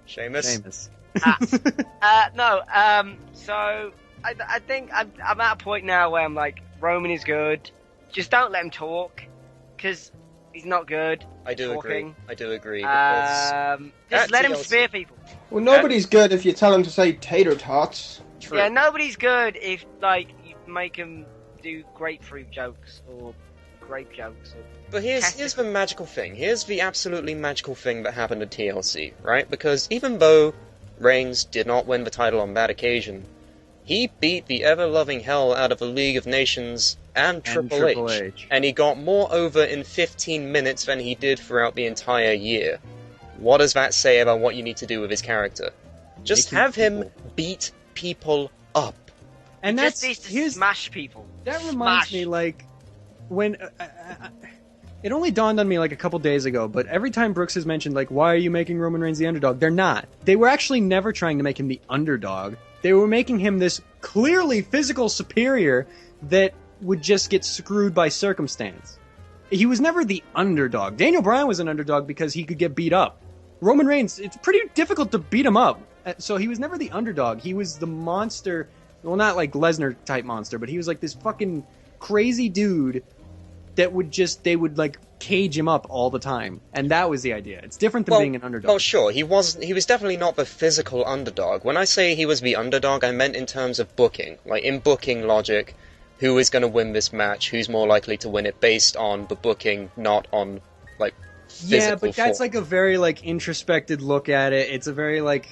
Sheamus. Sheamus. No. So I think I'm at a point now where I'm like, Roman is good. Just don't let him talk, because he's not good. I do agree. Talking. I do agree. Because Just at let him TLC spear people. well, nobody's good if you tell them to say tater tots. True. Yeah, nobody's good if like you make him do grapefruit jokes or grape jokes. Or... But here's the magical thing. Here's the absolutely magical thing that happened at TLC, right? Because even though Reigns did not win the title on that occasion. He beat the ever-loving hell out of the League of Nations and Triple H, and he got more over in 15 minutes than he did throughout the entire year. What does that say about what you need to do with his character? Just have him beat people up. And that's just needs to smash people. That reminds me, like, when it only dawned on me like a couple days ago, but every time Brooks has mentioned, like, why are you making Roman Reigns the underdog? They're not. They were actually never trying to make him the underdog. They were making him this clearly physical superior that would just get screwed by circumstance. He was never the underdog. Daniel Bryan was an underdog because he could get beat up. Roman Reigns, it's pretty difficult to beat him up. So he was never the underdog. He was the monster. Well, not like Lesnar type monster, but he was like this fucking crazy dude that would just, they would like cage him up all the time. And that was the idea. It's different than being an underdog. Well, sure, he was definitely not the physical underdog. When I say he was the underdog, I meant in terms of booking. Like, in booking logic, who is going to win this match, who's more likely to win it based on the booking, not on, like, physical Yeah, but that's form. like a very like introspected look at it. It's a very like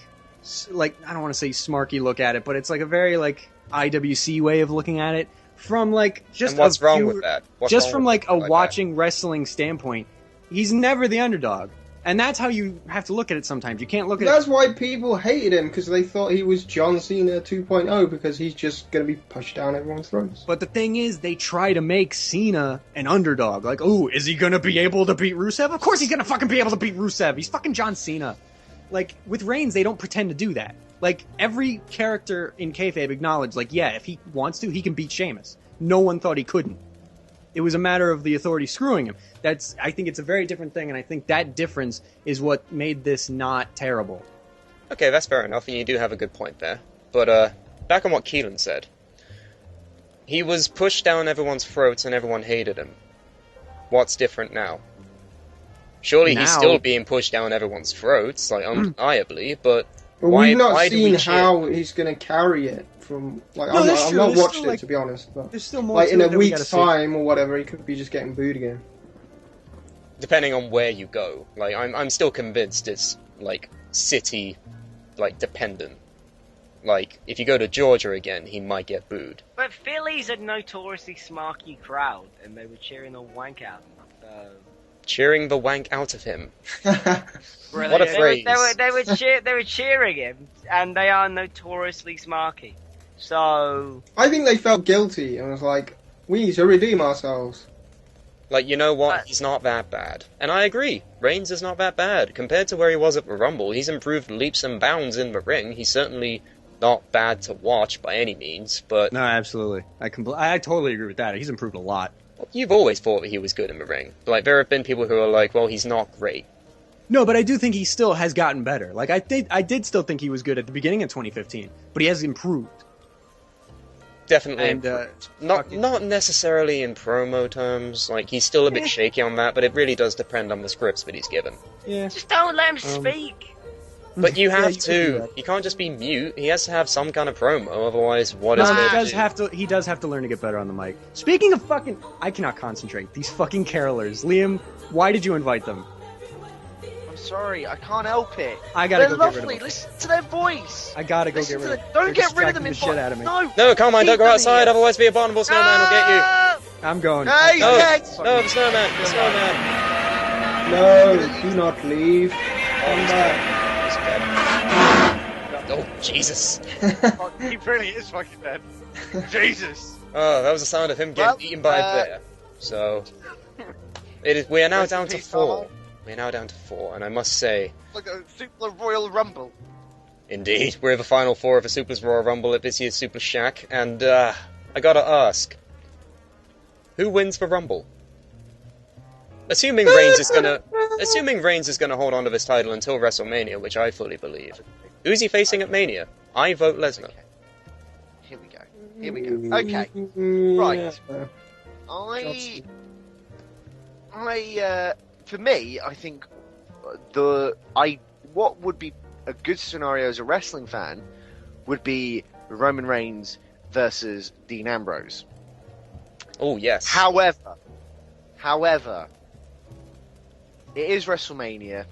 I don't want to say smarky look at it, but it's like a very like IWC way of looking at it from like just And what's wrong with that? What's just wrong from with like a something like watching wrestling standpoint. He's never the underdog, and that's how you have to look at it. Sometimes you can't look at That's it. why people hated him, because they thought he was John Cena 2.0, because he's just going to be pushed down everyone's throats. But the thing is, they try to make Cena an underdog. Like, oh, is he gonna be able to beat Rusev? Of course he's gonna fucking be able to beat Rusev. He's fucking John Cena. Like, with Reigns, they don't pretend to do that. Like, every character in kayfabe acknowledged, like, yeah, if he wants to, he can beat Sheamus. No one thought he couldn't. It was a matter of the Authority screwing him. I think it's a very different thing, and I think that difference is what made this not terrible. Okay, that's fair enough, and you do have a good point there. But, back on what Keelan said. He was pushed down everyone's throats and everyone hated him. What's different now? Surely he's Now- still being pushed down everyone's throats, like, undeniably, but But why, we've not why do seen we cheer? how he's going to carry it from... Like, No, I've that's not, I've true. not There's watched still, it, like- to be honest. But, There's still more like, to in it a that we gotta week's see. time or whatever, he could be just getting booed again. Depending on where you go. Like, I'm still convinced it's, like, city, like, dependent. Like, if you go to Georgia again, he might get booed. But Philly's a notoriously smarky crowd, and they were cheering the wank out. So... Cheering the wank out of him. Really, What a phrase. They were cheering him, and they are notoriously smarky. So I think they felt guilty and was like, we need to redeem ourselves. Like, you know what? But- He's not that bad. And I agree. Reigns is not that bad. Compared to where he was at the Rumble, he's improved leaps and bounds in the ring. He's certainly not bad to watch by any means, but No, absolutely. I totally agree with that. He's improved a lot. you've always thought that he was good in the ring. Like, there have been people who are like, well, he's not great. No, but I do think he still has gotten better. Like, I did still think he was good at the beginning of 2015, but he has improved. Definitely And, improved. fucking- Not necessarily in promo terms. Like, he's still a bit shaky on that, but it really does depend on the scripts that he's given. Yeah. just don't let him speak. But you have you could do to. that. He can't just be mute. He has to have some kind of promo, otherwise what No, is he there does to have to. He does have to learn to get better on the mic. Speaking of fucking, I cannot concentrate. These fucking carolers, Liam. Why did you invite them? I'm sorry, I can't help it. I gotta They're go get rid of lovely. them. Listen to their voice. I gotta go Listen get to rid them. of them. Don't They're get rid of them distracting in the shit out of me. No, No, come on, keep don't go them outside, here. otherwise the abominable snowman will get you. I'm going. Hey, No, hey. no, the snowman, the snowman. No, do not leave. Come back. Oh, Jesus. He really is fucking dead. Jesus. Oh, that was the sound of him getting Well, eaten by a bear. So, we are now Rest in down to peace, 4. Marvel. We are now down to 4, and I must say, Like a Suplah Royal Rumble. indeed, we're the final 4 of the Suplah's Royal Rumble at this year's Suplah Shack, and I gotta ask, who wins the Rumble? Assuming Reigns is gonna hold on to this title until WrestleMania, which I fully believe. Who's he facing at Mania? I vote Lesnar. Here we go. Here we go. Okay. Right. For me, I think what would be a good scenario as a wrestling fan would be Roman Reigns versus Dean Ambrose. Oh, yes. However, it is WrestleMania,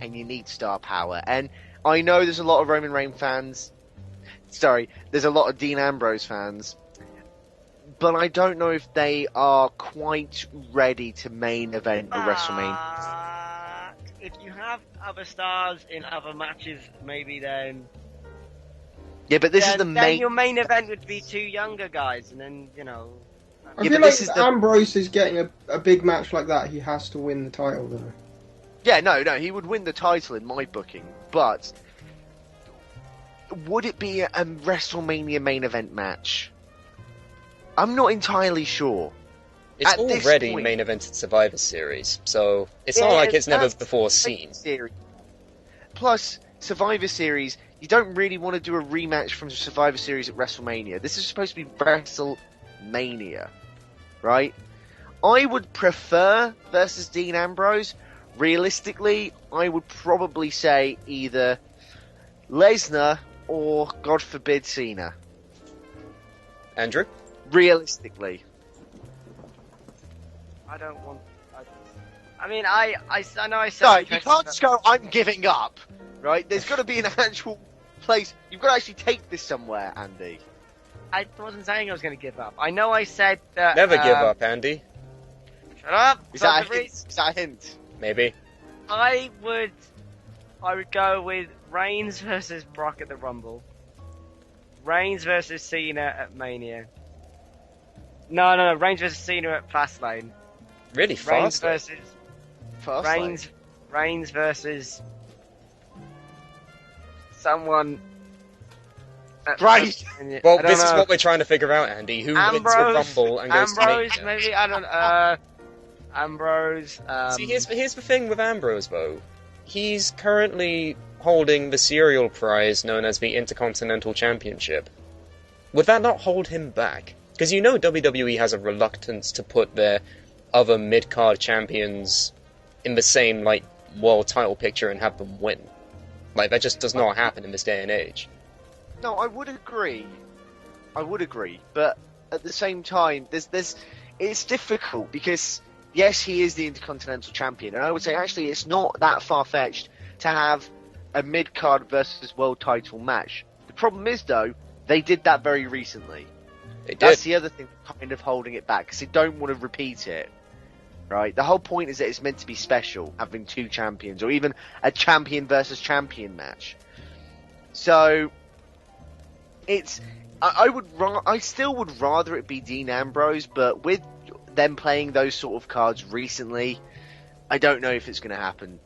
and you need star power. And I know there's a lot of Roman Reigns fans. Sorry, there's a lot of Dean Ambrose fans. But I don't know if they are quite ready to main event a WrestleMania. If you have other stars in other matches, maybe then... Yeah, but this is the then main... your main event would be 2 younger guys, and then, you know... I Yeah, feel but like this if is the- Ambrose is getting a big match like that, he has to win the title, though. Yeah, no, he would win the title in my booking, but... Would it be a WrestleMania main event match? I'm not entirely sure. It's At this already point- main evented Survivor Series, so it's not Yeah, like it's never that's before seen. Series. Plus, Survivor Series, you don't really want to do a rematch from Survivor Series at WrestleMania. This is supposed to be WrestleMania, right? I would prefer versus Dean Ambrose. Realistically, I would probably say either Lesnar or, God forbid, Cena. Andrew? Realistically. I don't want... I mean, I know I said... No, you can't just go, I'm giving up, right? There's got to be an actual place. You've got to actually take this somewhere, Andy. I wasn't saying I was going to give up. I know I said that... Never give up, Andy. Shut up! Is that Stop a the hint? Is that a hint? Maybe. I would go with Reigns versus Brock at the Rumble. Reigns versus Cena at Mania. No. Reigns versus Cena at Fastlane. Really Reigns fast. versus First Reigns versus someone. at Right. WrestleMania. Well, I don't this is know. what we're trying to figure out, Andy. Who wins the Rumble and goes Ambrose, to Mania? maybe I don't. Ambrose. See, here's the thing with Ambrose, though. He's currently holding the serial prize known as the Intercontinental Championship. Would that not hold him back? Because you know WWE has a reluctance to put their other mid-card champions in the same, like, world title picture and have them win. Like, that just does not happen in this day and age. No, I would agree. But at the same time, it's difficult because yes, he is the Intercontinental Champion, and I would say actually it's not that far-fetched to have a mid-card versus world title match. The problem is though, they did that very recently. They did. That's the other thing kind of holding it back because they don't want to repeat it. Right? The whole point is that it's meant to be special, having 2 champions, or even a champion versus champion match. So I still would rather it be Dean Ambrose, but with them playing those sort of cards recently, I don't know if it's going to happen.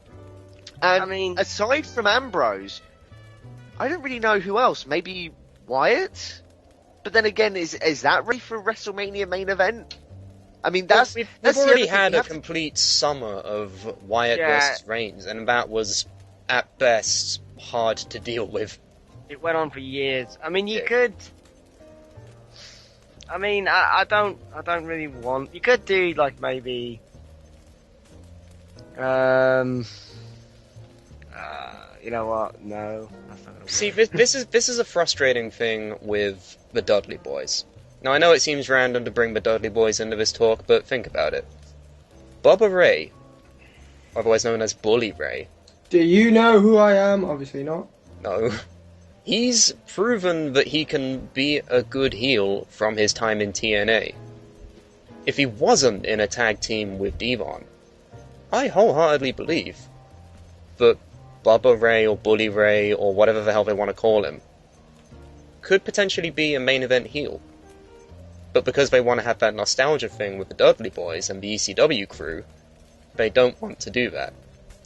And I mean, aside from Ambrose, I don't really know who else. Maybe Wyatt? But then again, is that ready for WrestleMania main event? I mean, We've that's the already other thing. had You a have to- complete summer of Wyatt Yeah. versus Reigns, and that was, at best, hard to deal with. it went on for years. I mean, you Yeah. could. I mean, I don't really want. You could do like maybe. You know what? No. That's not gonna See, work. this is a frustrating thing with the Dudley Boys. Now, I know it seems random to bring the Dudley Boys into this talk, but think about it. Bubba Ray, otherwise known as Bully Ray, Do you know who I am? Obviously not. no, he's proven that he can be a good heel from his time in TNA. If he wasn't in a tag team with Devon, I wholeheartedly believe that Bubba Ray or Bully Ray or whatever the hell they want to call him could potentially be a main event heel. But because they want to have that nostalgia thing with the Dudley Boys and the ECW crew, they don't want to do that.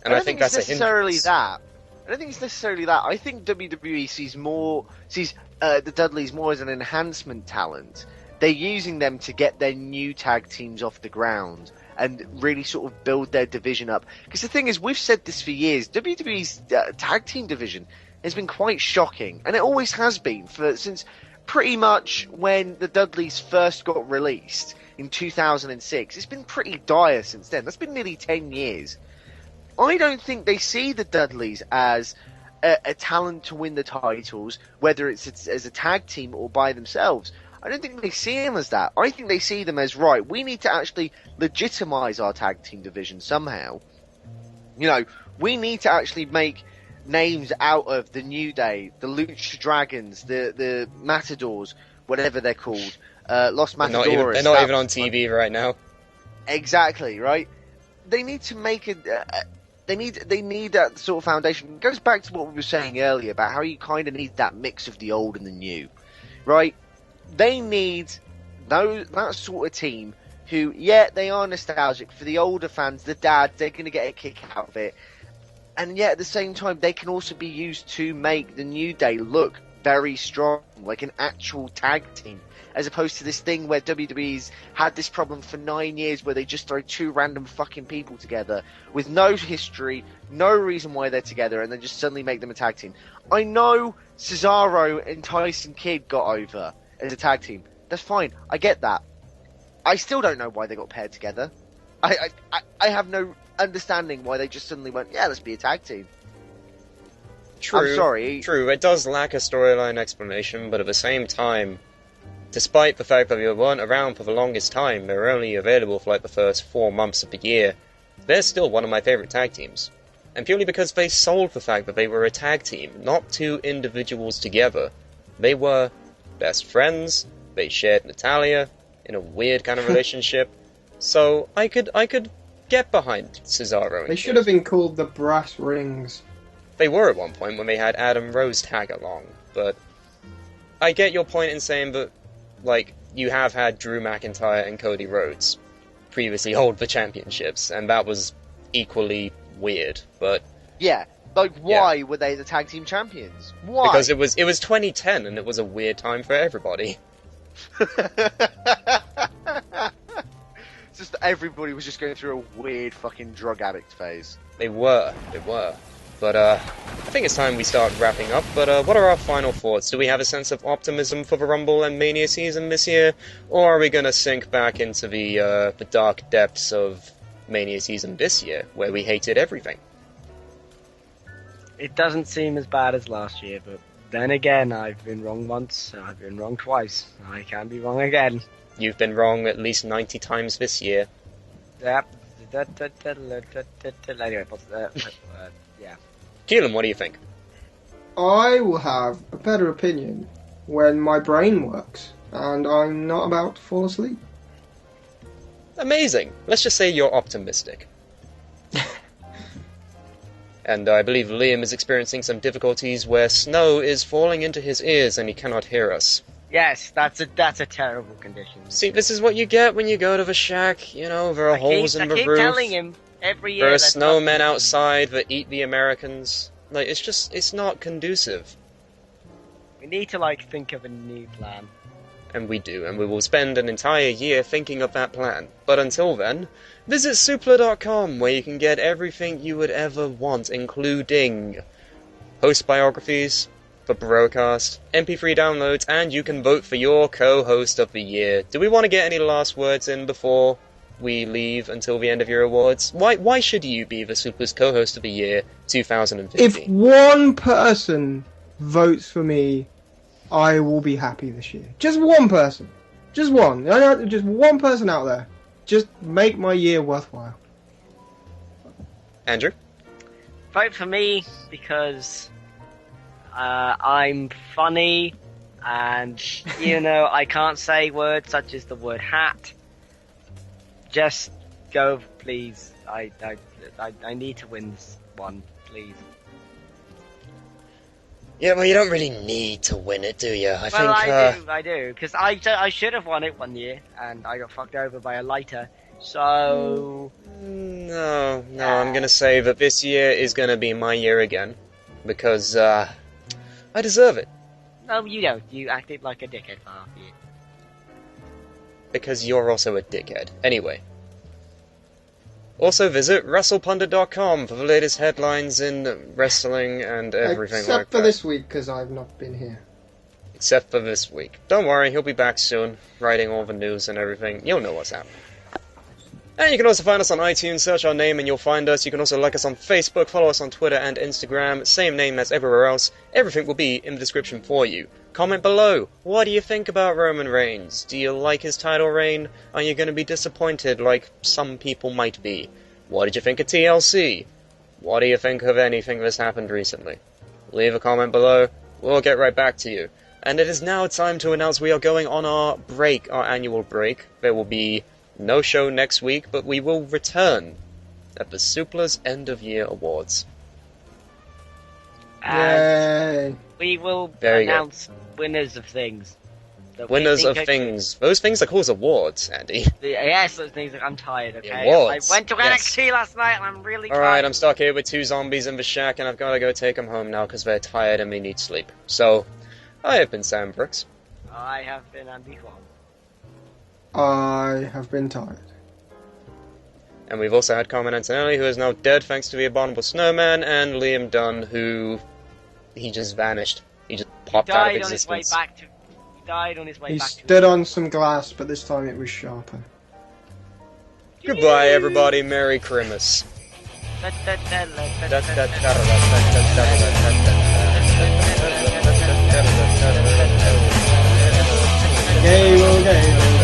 And I, don't think it's that's a necessarily hindrance. that. I don't think it's necessarily that. I think WWE sees the Dudleys more as an enhancement talent. They're using them to get their new tag teams off the ground and really sort of build their division up. Because the thing is, we've said this for years, WWE's tag team division has been quite shocking, and it always has been since pretty much when the Dudleys first got released in 2006. It's been pretty dire since then. That's been nearly 10 years. I don't think they see the Dudleys as a talent to win the titles, whether it's as a tag team or by themselves. I don't think they see them as that. I think they see them as, right, we need to actually legitimize our tag team division somehow. You know, we need to actually make names out of the New Day, the Lucha Dragons, the Matadors, whatever they're called, Los They're Matadores. not even on TV right now. Exactly, right? They need to make it. They need that sort of foundation. It goes back to what we were saying earlier about how you kind of need that mix of the old and the new, right? They need that sort of team who, yeah, they are nostalgic for the older fans, the dads. They're going to get a kick out of it, and yet at the same time, they can also be used to make the New Day look very strong, like an actual tag team. As opposed to this thing where WWE's had this problem for 9 years where they just throw two random fucking people together with no history, no reason why they're together, and then just suddenly make them a tag team. I know Cesaro and Tyson Kidd got over as a tag team. That's fine. I get that. I still don't know why they got paired together. I have no understanding why they just suddenly went, yeah, let's be a tag team. True. I'm sorry. True, it does lack a storyline explanation, but at the same time, despite the fact that they weren't around for the longest time, they were only available for like the first 4 months of the year, they're still one of my favourite tag teams. And purely because they sold the fact that they were a tag team, not two individuals together. They were best friends, they shared Natalia in a weird kind of relationship, so I could get behind Cesaro and They should Kidd. have been called the Brass Rings. They were at one point when they had Adam Rose tag along, but I get your point in saying that, like, you have had Drew McIntyre and Cody Rhodes previously hold the championships, and that was equally weird, but... Yeah, like, why were they the tag team champions? Why? Because it was 2010, and it was a weird time for everybody. It's just that everybody was just going through a weird fucking drug addict phase. They were. But, I think it's time we start wrapping up, but, what are our final thoughts? Do we have a sense of optimism for the Rumble and Mania season this year, or are we gonna sink back into the dark depths of Mania season this year, where we hated everything? It doesn't seem as bad as last year, but then again, I've been wrong once, I've been wrong twice. I can be wrong again. You've been wrong at least 90 times this year. Yep. Anyway, yeah. Keelan, what do you think? I will have a better opinion when my brain works and I'm not about to fall asleep. Amazing. Let's just say you're optimistic. And I believe Liam is experiencing some difficulties where snow is falling into his ears and he cannot hear us. Yes, that's a terrible condition. See, this is what you get when you go to the shack, you know, there are holes in the I keep roof. telling him every year. There are let's snowmen not- outside that eat the Americans. Like, it's not conducive. We need to think of a new plan. And we do, and we will spend an entire year thinking of that plan. But until then, visit Suplah.com, where you can get everything you would ever want, including host biographies, the broadcast, MP3 downloads, and you can vote for your co-host of the year. Do we want to get any last words in before we leave until the end of your awards? Why should you be the Suplah's co-host of the year 2015? If one person votes for me, I will be happy this year. Just one person. Just one. Just one person out there. Just make my year worthwhile. Andrew? Vote for me because I'm funny and, I can't say words such as the word hat. Just go, please. I need to win this one, please. Yeah, well, you don't really need to win it, do you? I do, because I should have won it one year, and I got fucked over by a lighter, so... No, I'm gonna say that this year is gonna be my year again, because, I deserve it. No, you don't. You acted like a dickhead for half a year. Because you're also a dickhead. Anyway. Also visit WrestlePundit.com for the latest headlines in wrestling and everything Except like for that. this week, because I've not been here. Except for this week. Don't worry, he'll be back soon, writing all the news and everything. You'll know what's happening. And you can also find us on iTunes, search our name and you'll find us. You can also like us on Facebook, follow us on Twitter and Instagram, same name as everywhere else. Everything will be in the description for you. Comment below. What do you think about Roman Reigns? Do you like his title reign? Are you going to be disappointed like some people might be? What did you think of TLC? what do you think of anything that's happened recently? Leave a comment below, we'll get right back to you. And it is now time to announce we are going on our break, our annual break. There will be no show next week, but we will return at the Suplah's End of Year Awards. And Yay! we will There you go. announce winners of things. that we Winners think of are- things. Those things are called awards, Andy. Yes, those things. I'm tired. Okay. Awards, I went to yes. NXT last night, and I'm really tired. Alright, I'm stuck here with 2 zombies in the shack, and I've got to go take them home now because they're tired and they need sleep. So, I have been Sam Brooks. I have been Andy Kwan. I have been tired. And we've also had Carmen Antonelli, who is now dead thanks to the abominable snowman, and Liam Dunn, who... he just vanished. He just popped out of Died on his way existence. back to. He died on his way He back to. stood on some glass, but this time it was sharper. Goodbye, everybody. Merry Crimmus. Gay, well, gay.